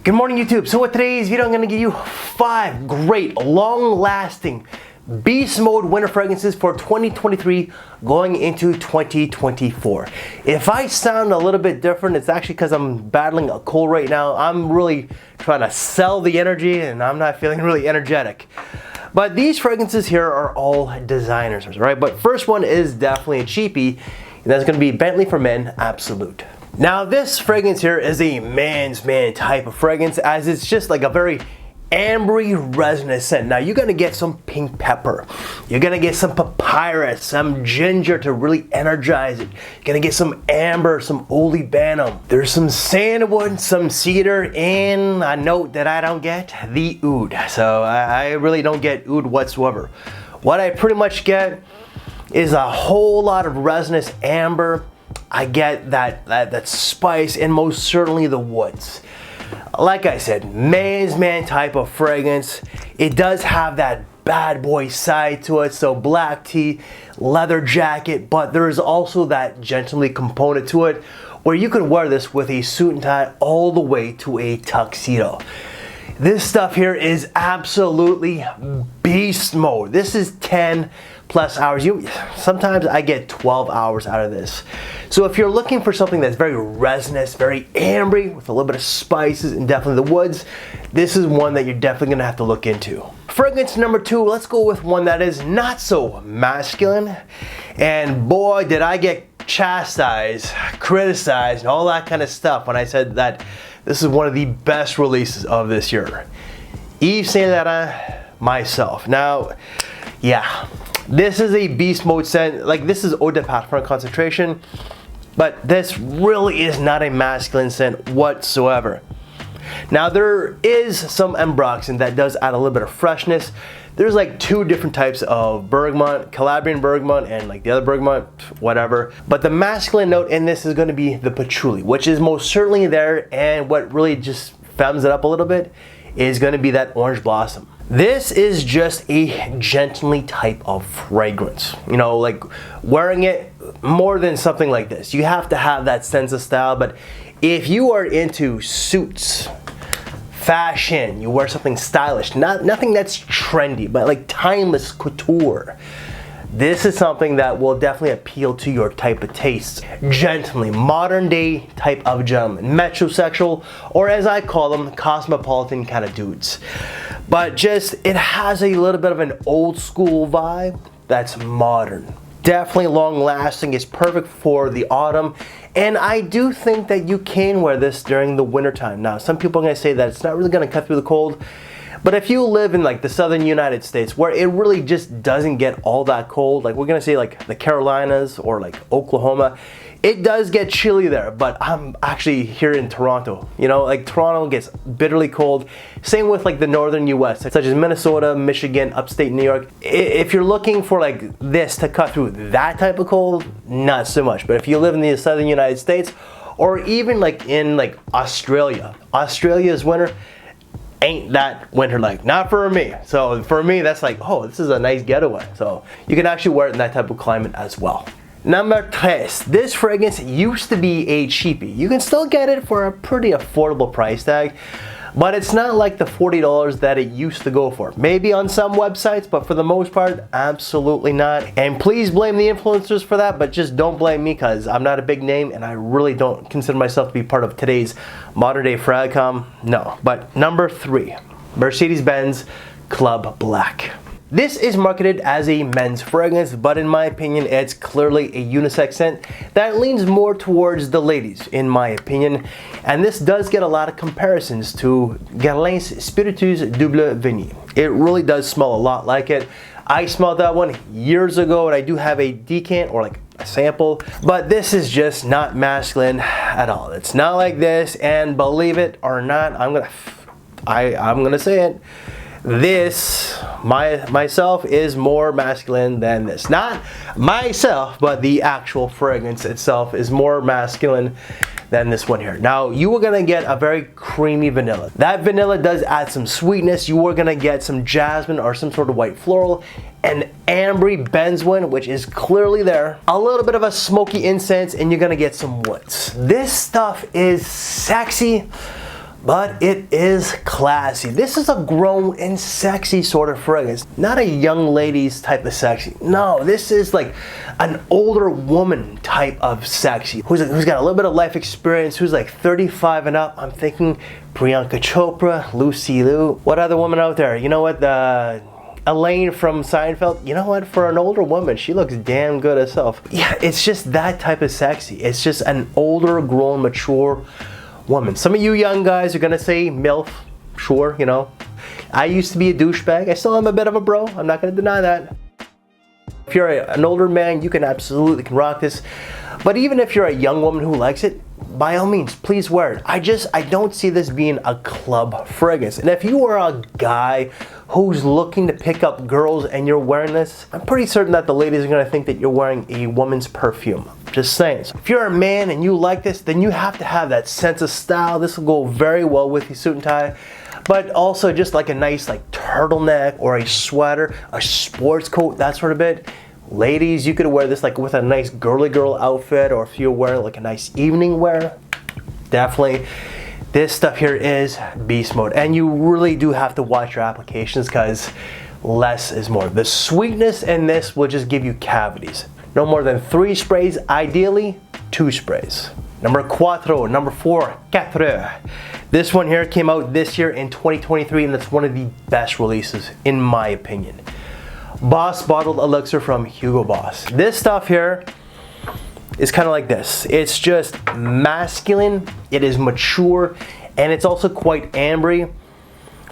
Good morning, YouTube. So with today's video, I'm going to give you 5 great, long-lasting Beastmode winter fragrances for 2023 going into 2024. If I sound a little bit different, it's actually because I'm battling a cold right now. I'm really trying to sell the energy and I'm not feeling really energetic. But these fragrances here are all designers, right? But first one is definitely a cheapie, and that's going to be Bentley for Men Absolute. Now this fragrance here is a man's man type of fragrance, as it's just like a very ambery resinous scent. Now you're gonna get some pink pepper, you're gonna get some papyrus, some ginger to really energize it, you're gonna get some amber, some olebanum, there's some sandalwood, some cedar, and a note that I don't get, the oud. So I really don't get oud whatsoever. What I pretty much get is a whole lot of resinous amber. I get that spice and most certainly the woods. Like I said, man's man type of fragrance. It does have that bad boy side to it, so black tee, leather jacket, but there is also that gentlemanly component to it where you could wear this with a suit and tie all the way to a tuxedo. This stuff here is absolutely beast mode. This is 10 plus hours. Sometimes I get 12 hours out of this. So if you're looking for something that's very resinous, very ambery, with a little bit of spices and definitely the woods, this is one that you're definitely gonna have to look into. Fragrance number 2, let's go with one that is not so masculine. And boy, did I get chastised, criticized, and all that kind of stuff when I said that this is one of the best releases of this year. Yves Saint Laurent, Myself. Now, yeah, this is a beast mode scent. Like, this is eau de parfum concentration, but this really is not a masculine scent whatsoever. Now, there is some ambroxan that does add a little bit of freshness. There's like 2 different types of bergamot, Calabrian bergamot and like the other bergamot, whatever. But the masculine note in this is going to be the patchouli, which is most certainly there, and what really just femmes it up a little bit is going to be that orange blossom. This is just a gently type of fragrance. You know, like wearing it more than something like this. You have to have that sense of style, but if you are into suits, fashion, you wear something stylish, nothing that's trendy, but like timeless couture, this is something that will definitely appeal to your type of tastes. Gently, modern day type of gentleman, metrosexual, or as I call them, cosmopolitan kind of dudes. But just, it has a little bit of an old school vibe that's modern. Definitely long lasting, it's perfect for the autumn. And I do think that you can wear this during the winter time. Now, some people are gonna say that it's not really gonna cut through the cold, but if you live in like the southern United States where it really just doesn't get all that cold, like we're gonna say like the Carolinas or like Oklahoma, it does get chilly there. But I'm actually here in Toronto, you know, like Toronto gets bitterly cold. Same with like the northern US, such as Minnesota, Michigan, upstate New York. If you're looking for like this to cut through that type of cold, not so much. But if you live in the southern United States, or even like in like Australia's winter ain't that winter like, not for me. So for me, that's like, oh, this is a nice getaway. So you can actually wear it in that type of climate as well. Number 3, this fragrance used to be a cheapie. You can still get it for a pretty affordable price tag, but it's not like the $40 that it used to go for. Maybe on some websites, but for the most part, absolutely not. And please blame the influencers for that, but just don't blame me, because I'm not a big name and I really don't consider myself to be part of today's modern day fragcom. No. But number 3, Mercedes-Benz Club Black. This is marketed as a men's fragrance, but in my opinion, it's clearly a unisex scent that leans more towards the ladies, in my opinion. And this does get a lot of comparisons to Guerlain's Spiritueuse Double Vanille. It really does smell a lot like it. I smelled that one years ago, and I do have a decant or like a sample, but this is just not masculine at all. It's not like this, and believe it or not, I'm gonna say it. This, myself, is more masculine than this. Not myself, but the actual fragrance itself is more masculine than this one here. Now, you are gonna get a very creamy vanilla. That vanilla does add some sweetness. You are gonna get some jasmine or some sort of white floral, an ambery benzoin, which is clearly there, a little bit of a smoky incense, and you're gonna get some woods. This stuff is sexy, but it is classy. This is a grown and sexy sort of fragrance. Not a young lady's type of sexy. No, this is like an older woman type of sexy. Who's got a little bit of life experience, who's like 35 and up. I'm thinking Priyanka Chopra, Lucy Liu. What other woman out there? You know what? Elaine from Seinfeld. You know what? For an older woman, she looks damn good herself. Yeah, it's just that type of sexy. It's just an older, grown, mature woman. Some of you young guys are gonna say MILF. Sure, you know. I used to be a douchebag. I still am a bit of a bro. I'm not gonna deny that. If you're an older man, you can absolutely rock this. But even if you're a young woman who likes it, by all means, please wear it. I don't see this being a club fragrance. And if you are a guy who's looking to pick up girls and you're wearing this, I'm pretty certain that the ladies are gonna think that you're wearing a woman's perfume. Just saying. So if you're a man and you like this, then you have to have that sense of style. This will go very well with your suit and tie. But also just like a nice like turtleneck or a sweater, a sports coat, that sort of bit. Ladies, you could wear this like with a nice girly girl outfit, or if you're wearing like a nice evening wear, definitely. This stuff here is beast mode, and you really do have to watch your applications because less is more. The sweetness in this will just give you cavities. No more than 3 sprays, ideally 2 sprays. Number 4, number 4, 4. This one here came out this year in 2023, and it's one of the best releases in my opinion. Boss Bottled Elixir from Hugo Boss. This stuff here is kind of like this. It's just masculine, it is mature, and it's also quite ambery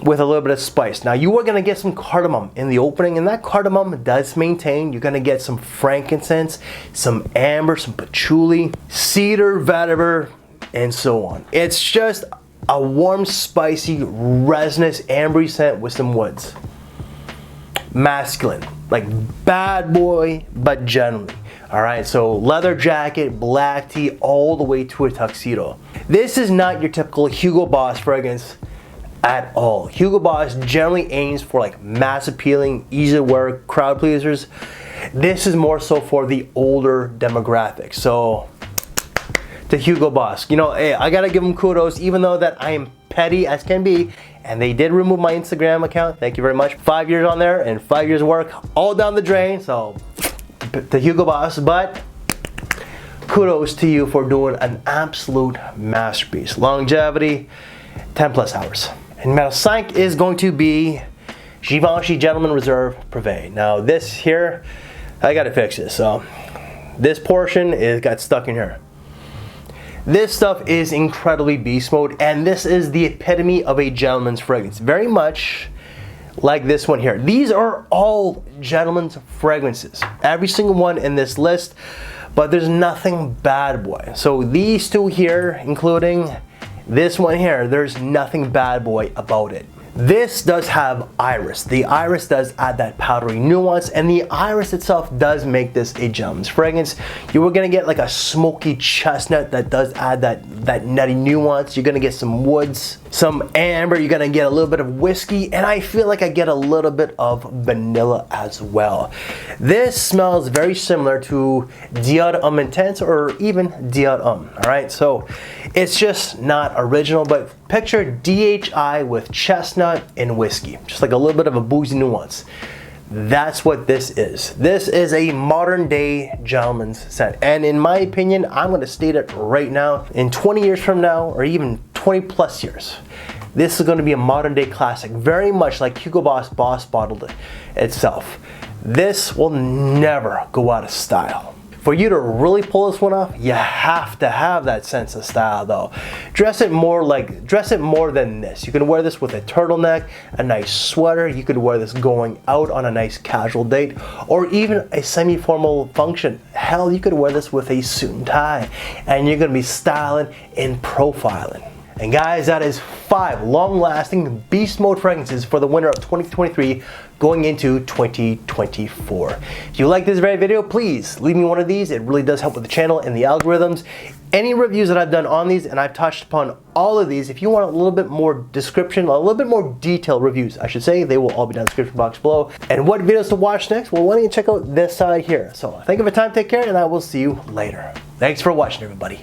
with a little bit of spice. Now you are going to get some cardamom in the opening, and that cardamom does maintain. You're going to get some frankincense, some amber, some patchouli, cedar, vetiver, and so on. It's just a warm, spicy, resinous, ambery scent with some woods. Masculine, like bad boy, but gently. All right, so leather jacket, black tee, all the way to a tuxedo. This is not your typical Hugo Boss fragrance at all. Hugo Boss generally aims for like mass appealing, easy to wear crowd pleasers. This is more so for the older demographic. So to Hugo Boss, you know, hey, I gotta give them kudos, even though that I am petty as can be, and they did remove my Instagram account. Thank you very much. 5 years on there and 5 years of work all down the drain. So to Hugo Boss, but kudos to you for doing an absolute masterpiece. Longevity, 10 plus hours. And Metal 5 is going to be Givenchy Gentleman Reserve Privé. Now this here, I gotta fix this. So this portion got stuck in here. This stuff is incredibly beast mode, and this is the epitome of a gentleman's fragrance. Very much like this one here. These are all gentleman's fragrances. Every single one in this list, but there's nothing bad boy. So these two here, including this one here, there's nothing bad boy about it. This does have iris. The iris does add that powdery nuance, and the iris itself does make this a gentleman's fragrance. You are gonna get like a smoky chestnut that does add that nutty nuance. You're gonna get some woods, some amber, you're gonna get a little bit of whiskey, and I feel like I get a little bit of vanilla as well. This smells very similar to Dior Homme Intense or even Dior Homme, all right? So it's just not original, but picture DHI with chestnut and whiskey, just like a little bit of a boozy nuance. That's what this is. This is a modern day gentleman's scent, and in my opinion, I'm going to state it right now, in 20 years from now, or even 20 plus years, this is going to be a modern day classic, very much like Hugo Boss Bottled it itself. This will never go out of style. For you to really pull this one off, you have to have that sense of style though. Dress it more than this. You can wear this with a turtleneck, a nice sweater. You could wear this going out on a nice casual date, or even a semi-formal function. Hell, you could wear this with a suit and tie, and you're gonna be styling and profiling. And guys, that is 5 long-lasting beast mode fragrances for the winter of 2023 going into 2024. If you like this very video, please leave me one of these. It really does help with the channel and the algorithms. Any reviews that I've done on these, and I've touched upon all of these, if you want a little bit more description, a little bit more detailed reviews, I should say, they will all be down in the description box below. And what videos to watch next? Well, why don't you check out this side here. So thank you for your time, take care, and I will see you later. Thanks for watching, everybody.